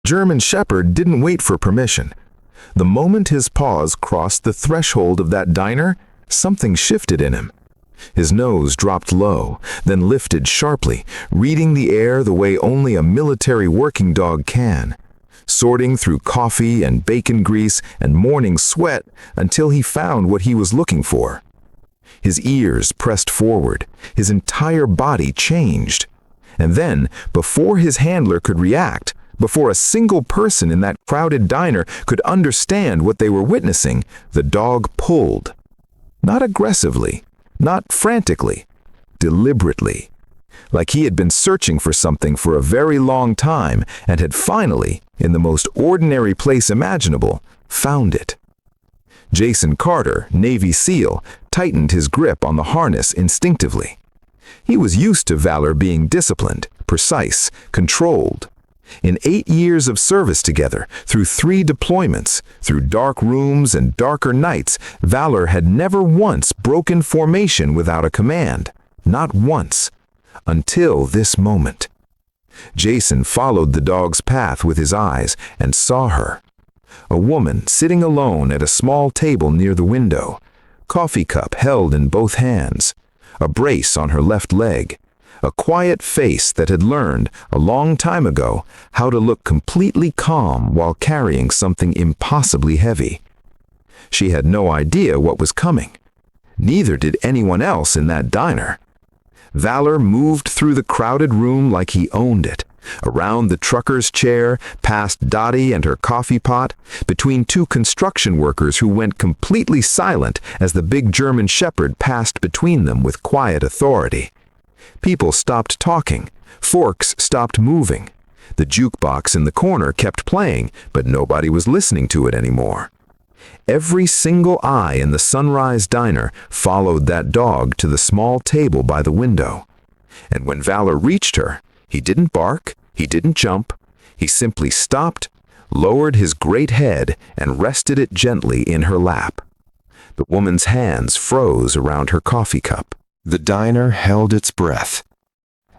German Shepherd didn't wait for permission. The moment his paws crossed the threshold of that diner, something shifted in him. His nose dropped low, then lifted sharply, reading the air the way only a military working dog can, sorting through coffee and bacon grease and morning sweat until he found what he was looking for. His ears pressed forward, his entire body changed. And then, before his handler could react, before a single person in that crowded diner could understand what they were witnessing, the dog pulled. Not aggressively, not frantically, deliberately. Like he had been searching for something for a very long time and had finally, in the most ordinary place imaginable, found it. Jason Carter, Navy SEAL, tightened his grip on the harness instinctively. He was used to Valor being disciplined, precise, controlled. In 8 years of service together, through 3 deployments, through dark rooms and darker nights, Valor had never once broken formation without a command. Not once. Until this moment. Jason followed the dog's path with his eyes and saw her. A woman sitting alone at a small table near the window, coffee cup held in both hands, a brace on her left leg, a quiet face that had learned, a long time ago, how to look completely calm while carrying something impossibly heavy. She had no idea what was coming. Neither did anyone else in that diner. Valor moved through the crowded room like he owned it, around the trucker's chair, past Dottie and her coffee pot, between 2 construction workers who went completely silent as the big German Shepherd passed between them with quiet authority. People stopped talking, forks stopped moving. The jukebox in the corner kept playing, but nobody was listening to it anymore. Every single eye in the Sunrise Diner followed that dog to the small table by the window. And when Valor reached her, he didn't bark, he didn't jump. He simply stopped, lowered his great head, and rested it gently in her lap. The woman's hands froze around her coffee cup. The diner held its breath.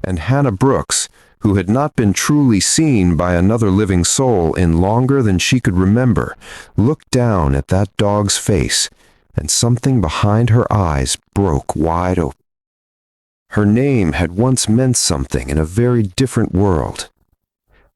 And Hannah Brooks, who had not been truly seen by another living soul in longer than she could remember, looked down at that dog's face, and something behind her eyes broke wide open. Her name had once meant something in a very different world.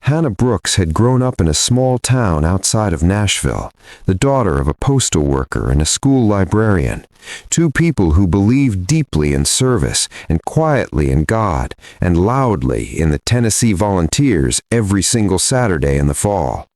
Hannah Brooks had grown up in a small town outside of Nashville, the daughter of a postal worker and a school librarian, 2 people who believed deeply in service and quietly in God and loudly in the Tennessee Volunteers every single Saturday in the fall.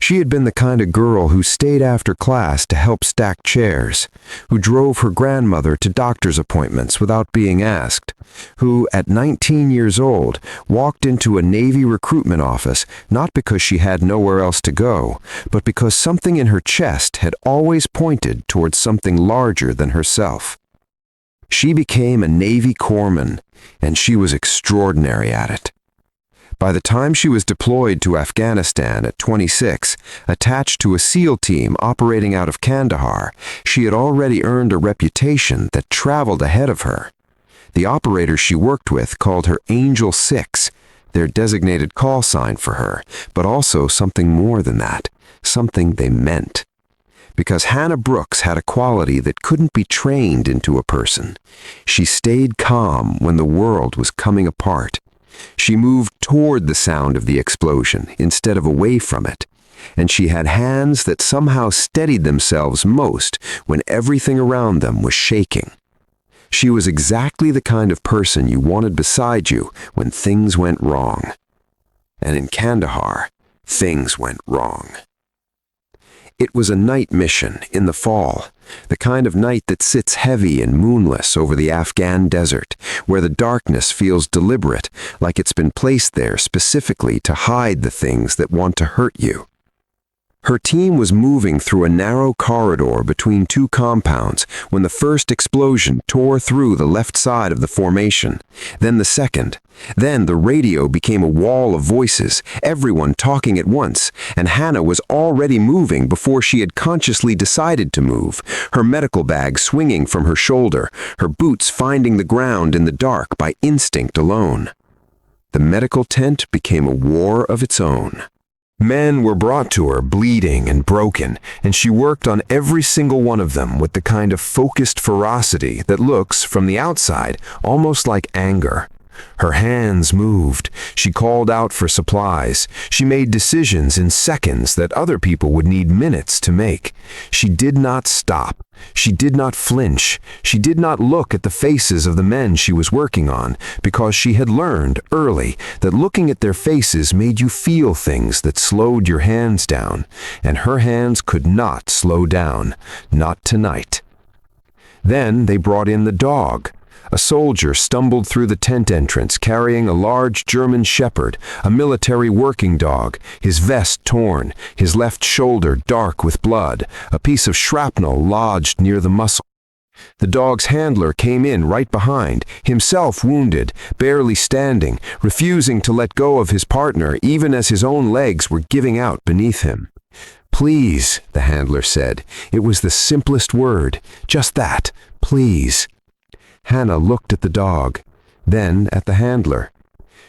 She had been the kind of girl who stayed after class to help stack chairs, who drove her grandmother to doctor's appointments without being asked, who, at 19 years old, walked into a Navy recruitment office not because she had nowhere else to go, but because something in her chest had always pointed towards something larger than herself. She became a Navy corpsman, and she was extraordinary at it. By the time she was deployed to Afghanistan at 26, attached to a SEAL team operating out of Kandahar, she had already earned a reputation that traveled ahead of her. The operators she worked with called her Angel 6, their designated call sign for her, but also something more than that, something they meant. Because Hannah Brooks had a quality that couldn't be trained into a person. She stayed calm when the world was coming apart. She moved toward the sound of the explosion instead of away from it, and she had hands that somehow steadied themselves most when everything around them was shaking. She was exactly the kind of person you wanted beside you when things went wrong. And in Kandahar, things went wrong. It was a night mission in the fall, the kind of night that sits heavy and moonless over the Afghan desert, where the darkness feels deliberate, like it's been placed there specifically to hide the things that want to hurt you. Her team was moving through a narrow corridor between 2 compounds when the first explosion tore through the left side of the formation, then the second. Then the radio became a wall of voices, everyone talking at once, and Hannah was already moving before she had consciously decided to move, her medical bag swinging from her shoulder, her boots finding the ground in the dark by instinct alone. The medical tent became a war of its own. Men were brought to her bleeding and broken, and she worked on every single one of them with the kind of focused ferocity that looks, from the outside, almost like anger. Her hands moved. She called out for supplies. She made decisions in seconds that other people would need minutes to make. She did not stop. She did not flinch. She did not look at the faces of the men she was working on, because she had learned early that looking at their faces made you feel things that slowed your hands down, and her hands could not slow down, not tonight. Then they brought in the dog. A soldier stumbled through the tent entrance carrying a large German shepherd, a military working dog, his vest torn, his left shoulder dark with blood, a piece of shrapnel lodged near the muscle. The dog's handler came in right behind, himself wounded, barely standing, refusing to let go of his partner even as his own legs were giving out beneath him. "Please," the handler said. It was the simplest word, just that, please. Hannah looked at the dog, then at the handler.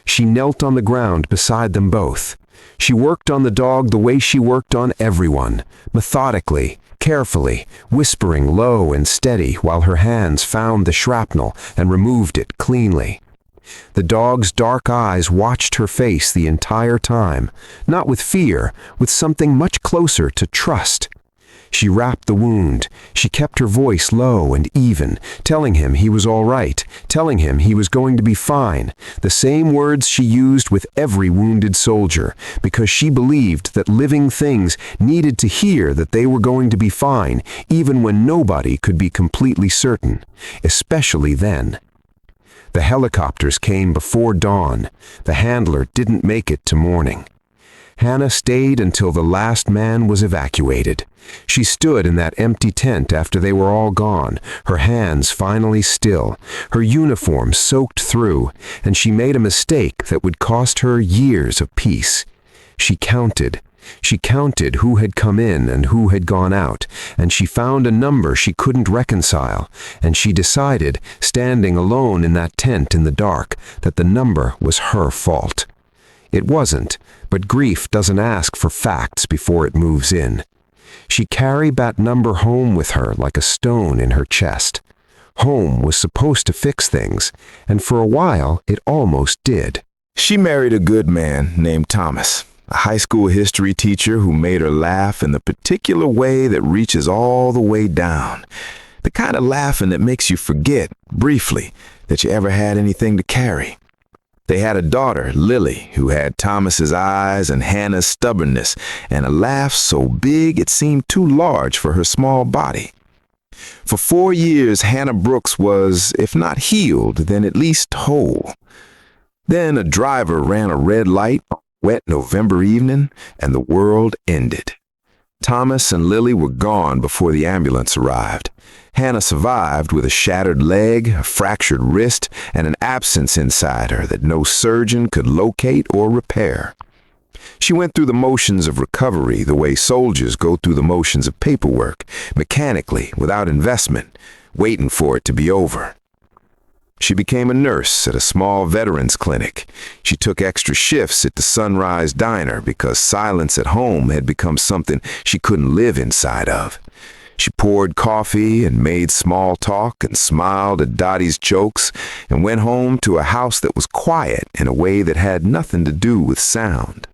She knelt on the ground beside them both. She worked on the dog the way she worked on everyone, methodically, carefully, whispering low and steady while her hands found the shrapnel and removed it cleanly. The dog's dark eyes watched her face the entire time, not with fear, with something much closer to trust. She wrapped the wound. She kept her voice low and even, telling him he was all right, telling him he was going to be fine, the same words she used with every wounded soldier, because she believed that living things needed to hear that they were going to be fine, even when nobody could be completely certain, especially then. The helicopters came before dawn. The handler didn't make it to morning. Hannah stayed until the last man was evacuated. She stood in that empty tent after they were all gone, her hands finally still, her uniform soaked through, and she made a mistake that would cost her years of peace. She counted. She counted who had come in and who had gone out, and she found a number she couldn't reconcile, and she decided, standing alone in that tent in the dark, that the number was her fault. It wasn't, but grief doesn't ask for facts before it moves in. She carried that number home with her like a stone in her chest. Home was supposed to fix things, and for a while it almost did. She married a good man named Thomas, a high school history teacher who made her laugh in the particular way that reaches all the way down. The kind of laughing that makes you forget, briefly, that you ever had anything to carry. They had a daughter, Lily, who had Thomas's eyes and Hannah's stubbornness, and a laugh so big it seemed too large for her small body. For 4 years, Hannah Brooks was, if not healed, then at least whole. Then a driver ran a red light on a wet November evening, and the world ended. Thomas and Lily were gone before the ambulance arrived. Hannah survived with a shattered leg, a fractured wrist, and an absence inside her that no surgeon could locate or repair. She went through the motions of recovery the way soldiers go through the motions of paperwork, mechanically, without investment, waiting for it to be over. She became a nurse at a small veterans clinic. She took extra shifts at the Sunrise Diner because silence at home had become something she couldn't live inside of. She poured coffee and made small talk and smiled at Dottie's jokes and went home to a house that was quiet in a way that had nothing to do with sound.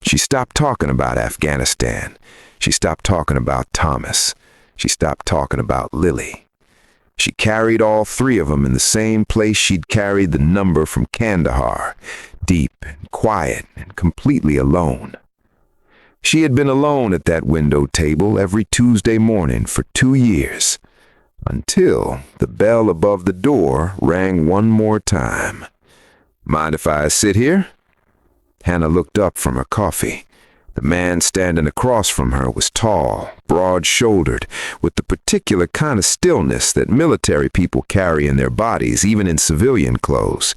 She stopped talking about Afghanistan. She stopped talking about Thomas. She stopped talking about Lily. She carried all 3 of them in the same place she'd carried the number from Kandahar, deep and quiet and completely alone. She had been alone at that window table every Tuesday morning for 2 years, until the bell above the door rang one more time. "Mind if I sit here?" Hannah looked up from her coffee. The man standing across from her was tall, broad-shouldered, with the particular kind of stillness that military people carry in their bodies, even in civilian clothes.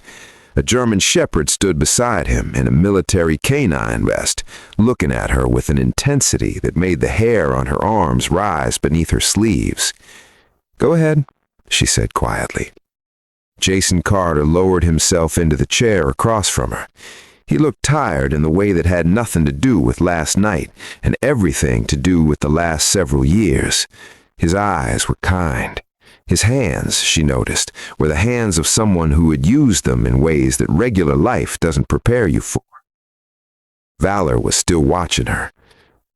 A German shepherd stood beside him in a military canine vest, looking at her with an intensity that made the hair on her arms rise beneath her sleeves. "Go ahead," she said quietly. Jason Carter lowered himself into the chair across from her. He looked tired in the way that had nothing to do with last night and everything to do with the last several years. His eyes were kind. His hands, she noticed, were the hands of someone who had used them in ways that regular life doesn't prepare you for. Valor was still watching her.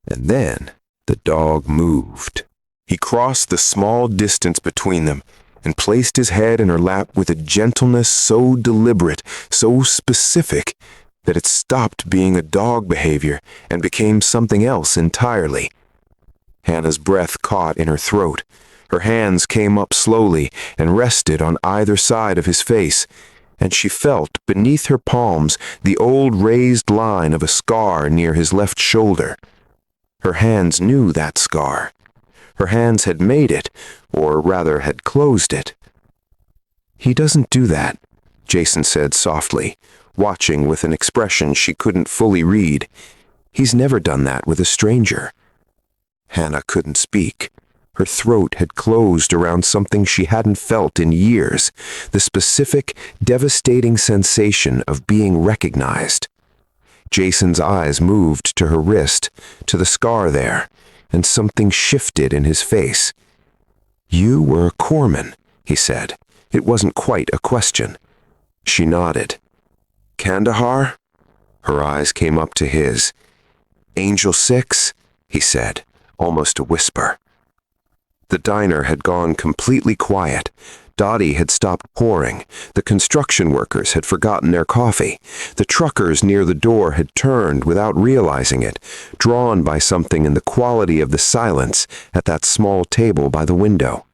And then the dog moved. He crossed the small distance between them and placed his head in her lap with a gentleness so deliberate, so specific, that it stopped being a dog behavior and became something else entirely. Hannah's breath caught in her throat. Her hands came up slowly and rested on either side of his face, and she felt beneath her palms the old raised line of a scar near his left shoulder. Her hands knew that scar. Her hands had made it, or rather had closed it. "He doesn't do that," Jason said softly, watching with an expression she couldn't fully read. "He's never done that with a stranger." Hannah couldn't speak. Her throat had closed around something she hadn't felt in years, the specific, devastating sensation of being recognized. Jason's eyes moved to her wrist, to the scar there, and something shifted in his face. "You were a corpsman," he said. It wasn't quite a question. She nodded. "Kandahar?" Her eyes came up to his. "Angel 6?" he said, almost a whisper. The diner had gone completely quiet. Dottie had stopped pouring. The construction workers had forgotten their coffee. The truckers near the door had turned without realizing it, drawn by something in the quality of the silence at that small table by the window.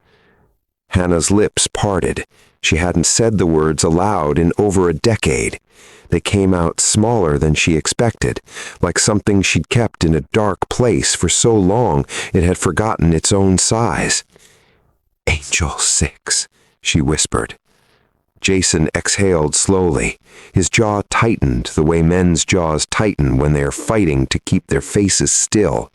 Hannah's lips parted. She hadn't said the words aloud in over a decade. They came out smaller than she expected, like something she'd kept in a dark place for so long it had forgotten its own size. "Angel 6, she whispered. Jason exhaled slowly. His jaw tightened the way men's jaws tighten when they are fighting to keep their faces still.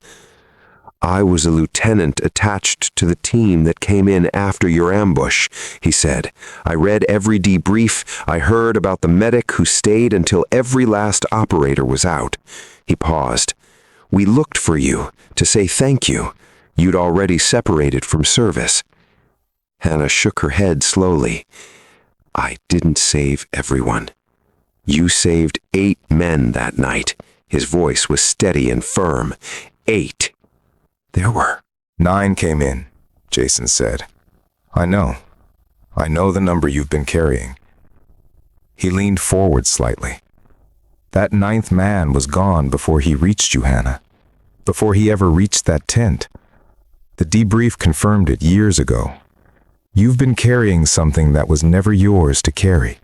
"I was a lieutenant attached to the team that came in after your ambush," he said. "I read every debrief. I heard about the medic who stayed until every last operator was out." He paused. "We looked for you to say thank you. You'd already separated from service." Hannah shook her head slowly. "I didn't save everyone. You saved 8 men that night." His voice was steady and firm. 8. "There were 9 came in," Jason said. I know the number you've been carrying." He leaned forward slightly. "That 9th man was gone before he reached you, Hannah. Before he ever reached that tent. The debrief confirmed it years ago. You've been carrying something that was never yours to carry."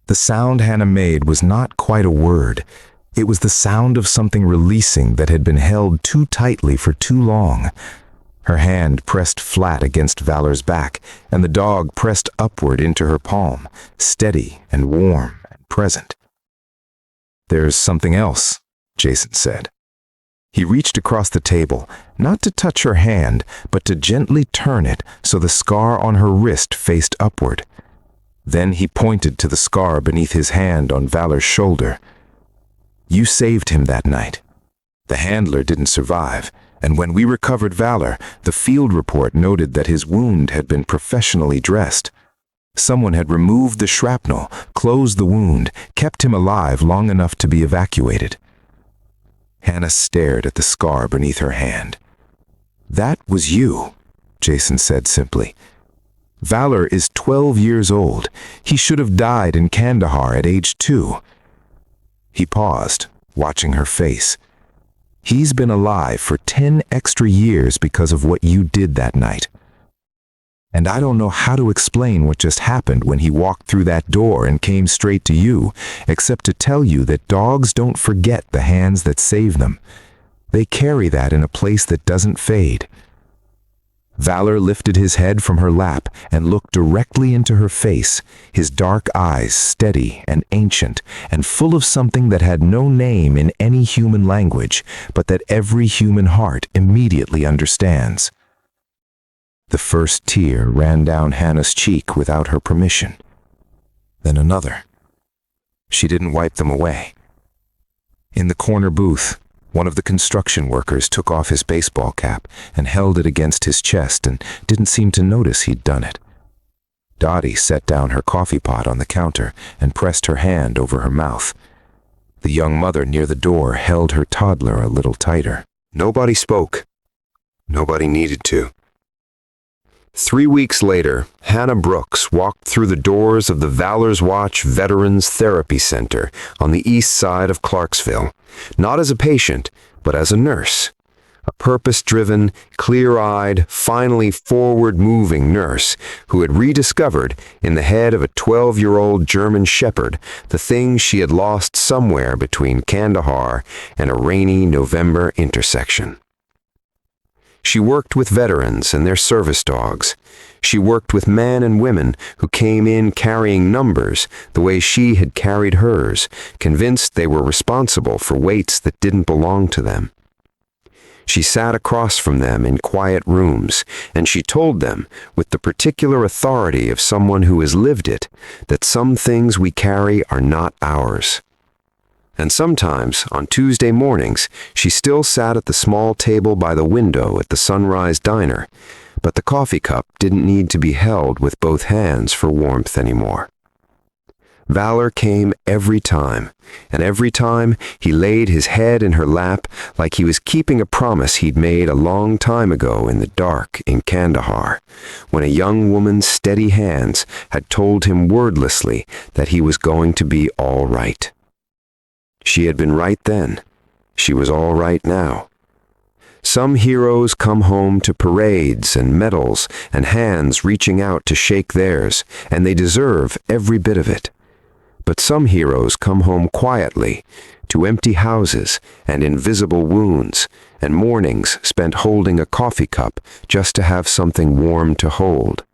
The sound Hannah made was not quite a word. It was the sound of something releasing that had been held too tightly for too long. Her hand pressed flat against Valor's back, and the dog pressed upward into her palm, steady and warm and present. "There's something else," Jason said. He reached across the table, not to touch her hand, but to gently turn it so the scar on her wrist faced upward. Then he pointed to the scar beneath his hand on Valor's shoulder. "You saved him that night. The handler didn't survive, and when we recovered Valor, the field report noted that his wound had been professionally dressed. Someone had removed the shrapnel, closed the wound, kept him alive long enough to be evacuated." Hannah stared at the scar beneath her hand. "That was you," Jason said simply. "Valor is 12 years old. He should have died in Kandahar at age 2. He paused, watching her face. "He's been alive for 10 extra years because of what you did that night. And I don't know how to explain what just happened when he walked through that door and came straight to you, except to tell you that dogs don't forget the hands that save them. They carry that in a place that doesn't fade." Valor lifted his head from her lap and looked directly into her face, his dark eyes steady and ancient and full of something that had no name in any human language, but that every human heart immediately understands. The first tear ran down Hannah's cheek without her permission. Then another. she didn't wipe them away. In the corner booth, one of the construction workers took off his baseball cap and held it against his chest and didn't seem to notice he'd done it. Dottie set down her coffee pot on the counter and pressed her hand over her mouth. The young mother near the door held her toddler a little tighter. Nobody spoke. Nobody needed to. 3 weeks later, Hannah Brooks walked through the doors of the Valor's Watch Veterans Therapy Center on the east side of Clarksville, not as a patient, but as a nurse. A purpose-driven, clear-eyed, finally forward-moving nurse who had rediscovered, in the head of a 12-year-old German shepherd, the things she had lost somewhere between Kandahar and a rainy November intersection. She worked with veterans and their service dogs. She worked with men and women who came in carrying numbers the way she had carried hers, convinced they were responsible for weights that didn't belong to them. She sat across from them in quiet rooms, and she told them, with the particular authority of someone who has lived it, that some things we carry are not ours. And sometimes, on Tuesday mornings, she still sat at the small table by the window at the Sunrise Diner, but the coffee cup didn't need to be held with both hands for warmth anymore. Valor came every time, and every time he laid his head in her lap like he was keeping a promise he'd made a long time ago in the dark in Kandahar, when a young woman's steady hands had told him wordlessly that he was going to be all right. She had been right then. She was all right now. Some heroes come home to parades and medals and hands reaching out to shake theirs, and they deserve every bit of it. But some heroes come home quietly, to empty houses and invisible wounds, and mornings spent holding a coffee cup just to have something warm to hold.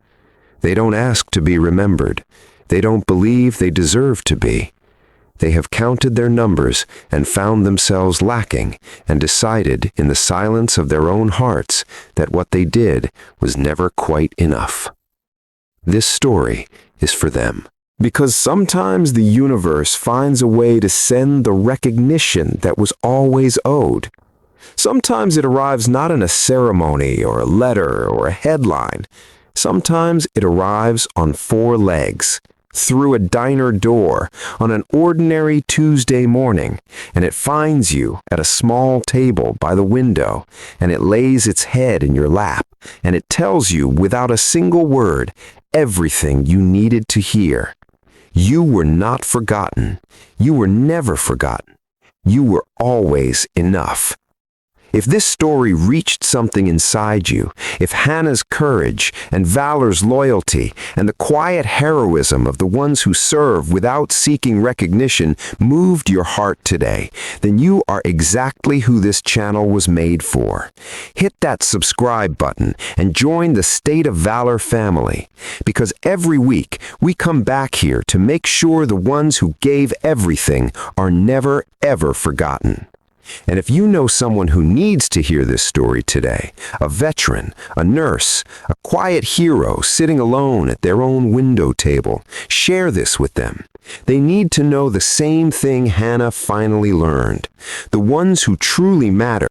They don't ask to be remembered. They don't believe they deserve to be. They have counted their numbers and found themselves lacking and decided in the silence of their own hearts that what they did was never quite enough. This story is for them. Because sometimes the universe finds a way to send the recognition that was always owed. Sometimes it arrives not in a ceremony or a letter or a headline. Sometimes it arrives on 4 legs, through a diner door, on an ordinary Tuesday morning, and it finds you at a small table by the window, and it lays its head in your lap, and it tells you without a single word everything you needed to hear. You were not forgotten. You were never forgotten. You were always enough. If this story reached something inside you, if Hannah's courage and Valor's loyalty and the quiet heroism of the ones who serve without seeking recognition moved your heart today, then you are exactly who this channel was made for. Hit that subscribe button and join the State of Valor family, because every week we come back here to make sure the ones who gave everything are never, ever forgotten. And if you know someone who needs to hear this story today, a veteran, a nurse, a quiet hero sitting alone at their own window table, share this with them. They need to know the same thing Hannah finally learned. The ones who truly matter